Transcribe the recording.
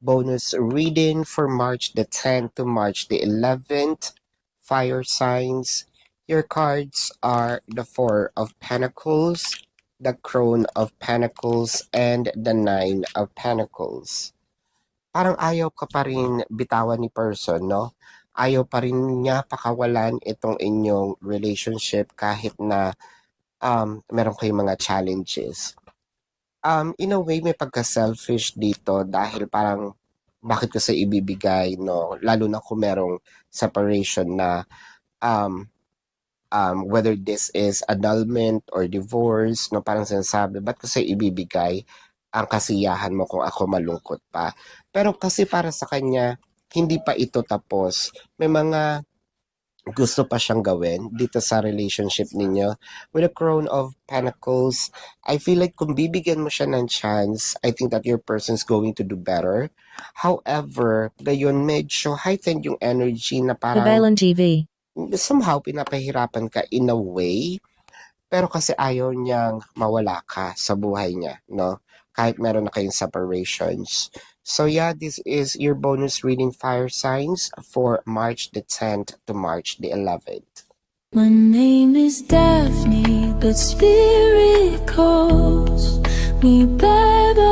bonus reading for March the 10th to March the 11th. Fire signs. Your cards are the Four of Pentacles, the Crown of Pentacles, and the Nine of Pentacles. Parang ayaw ka pa rin bitawan ni person, no? Ayaw pa rin niya pakawalan itong inyong relationship kahit na meron kayong mga challenges. In a way, may pagka-selfish dito dahil parang bakit ko sa ibibigay, no? Lalo na kung merong separation na um, whether this is annulment or divorce, no? Parang sinasabi, ba't ko sa ibibigay ang kasiyahan mo kung ako malungkot pa? Pero kasi para sa kanya, hindi pa ito tapos. May mga gusto pa siyang gawin dito sa relationship ninyo. With the Crown of Pentacles, I feel like kung bibigyan mo siya ng chance, I think that your person's going to do better. However, gayon medyo heightened yung energy na parang Babalan TV. somehow pinapahirapan ka in a way, pero kasi ayaw niyang mawala ka sa buhay niya, no? Kahit meron na kayong separations. So yeah, this is your bonus reading fire signs for March the 10th to March the 11th. My name is Daphne, but spirit calls me Baba.